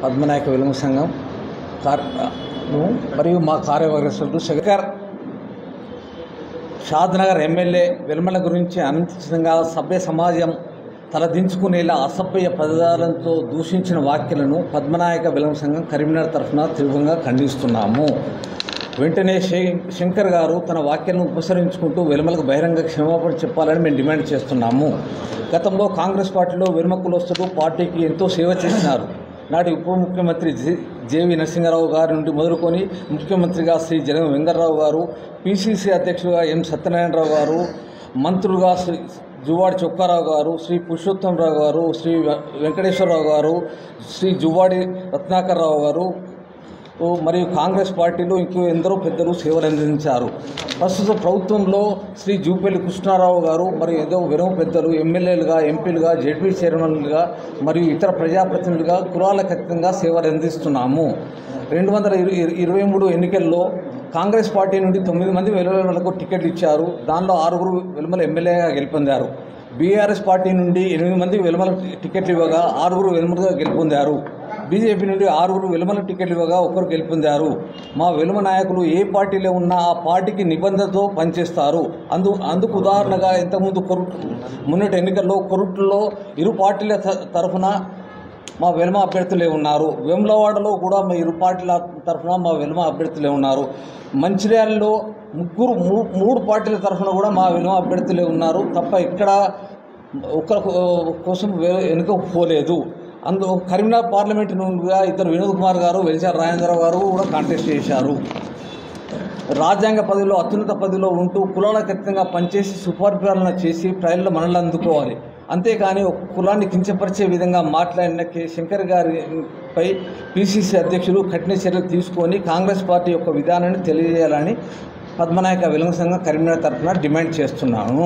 పద్మనాయక వెలుగు సంఘం మరియు మా కార్యవర్గ శంకర్ షాద్నగర్ ఎమ్మెల్యే వెల్మల గురించి అనుచితంగా సభ్య సమాజం తలదించుకునేలా అసభ్య పదాలతో దూషించిన వ్యాఖ్యలను పద్మనాయక వెలుగు సంఘం కరీంనగర్ తరఫున తీవ్రంగా ఖండిస్తున్నాము. వెంటనే శంకర్ గారు తన వ్యాఖ్యలను ఉపసరించుకుంటూ వెల్మలకు బహిరంగ క్షమాపణ చెప్పాలని మేము డిమాండ్ చేస్తున్నాము. గతంలో కాంగ్రెస్ పార్టీలో వెల్మ కులస్తులు పార్టీకి ఎంతో సేవ చేసినారు. నాటి ఉప ముఖ్యమంత్రి జేవి నరసింహారావు గారి నుండి మొదలుకొని ముఖ్యమంత్రిగా శ్రీ జగన్ వెంకటరావు గారు, పిసిసి అధ్యక్షుడిగా ఎం సత్యనారాయణరావు గారు, మంత్రులుగా శ్రీ జువ్వాడి చొక్కారావు గారు, శ్రీ పురుషోత్తమరావు గారు, శ్రీ వెంకటేశ్వరరావు గారు, శ్రీ జువ్వాడి రత్నాకర్రావు గారు మరియు కాంగ్రెస్ పార్టీలో ఇంకో ఎందరో పెద్దలు సేవలు అందించారు. ప్రస్తుత ప్రభుత్వంలో శ్రీ జూపల్లి కృష్ణారావు గారు మరియు ఏదో వెలుమ పెద్దలు ఎమ్మెల్యేలుగా, ఎంపీలుగా, జెడ్పీ చైర్మన్లుగా మరియు ఇతర ప్రజాప్రతినిధులుగా కులాలకు అతీతంగా సేవలు అందిస్తున్నాము. 2023 ఎన్నికల్లో కాంగ్రెస్ పార్టీ నుండి 9 మంది వెలుమలకు టికెట్లు ఇచ్చారు. దానిలో 6 వెలుమల ఎమ్మెల్యేగా గెలుపొందారు. బీఆర్ఎస్ పార్టీ నుండి 8 మంది వెలుమల టికెట్లు ఇవ్వగా 6 వెలుమలుగా గెలుపొందారు. బీజేపీ నుండి 6 వెలుమల టికెట్లు ఇవ్వగా 1 గెలుపొందారు. మా వెలుమ నాయకులు ఏ పార్టీలో ఉన్నా ఆ పార్టీకి నిబంధనతో పనిచేస్తారు. అందుకు ఉదాహరణగా ఇంతకుముందు మొన్నటి ఎన్నికల్లో కొరుట్టులో ఇరు పార్టీల తరఫున మా వెలుమ అభ్యర్థులే ఉన్నారు. వేములవాడలో కూడా మా ఇరు పార్టీల తరఫున మా వెలుమ అభ్యర్థులే ఉన్నారు. మంచిర్యాలలో 3 పార్టీల తరఫున కూడా మా వెలుమ అభ్యర్థులే ఉన్నారు తప్ప ఇక్కడ ఒక్కరి కోసం ఎన్నుకోపోలేదు. కరీంనగర్ పార్లమెంటు నుండిగా ఇద్దరు వినోద్ కుమార్ గారు, వెలిసాల రాజేంద్రరావు గారు కూడా కాంటెస్ట్ చేశారు. రాజ్యాంగ పదవిలో అత్యున్నత పదవిలో ఉంటూ కులాలకు అతీతంగా పనిచేసి సుపరిపాలన చేసి ప్రజల్లో మనల్ని అందుకోవాలి. అంతేకాని ఒక కులాన్ని కించపరిచే విధంగా మాట్లాడిన శంకర్ గారిపై పిసిసి అధ్యక్షులు కఠిన చర్యలు తీసుకొని కాంగ్రెస్ పార్టీ యొక్క విధానాన్ని తెలియజేయాలని పద్మనాయక వెలుగు సంఘం కరీంనగర్ తరఫున డిమాండ్ చేస్తున్నాను.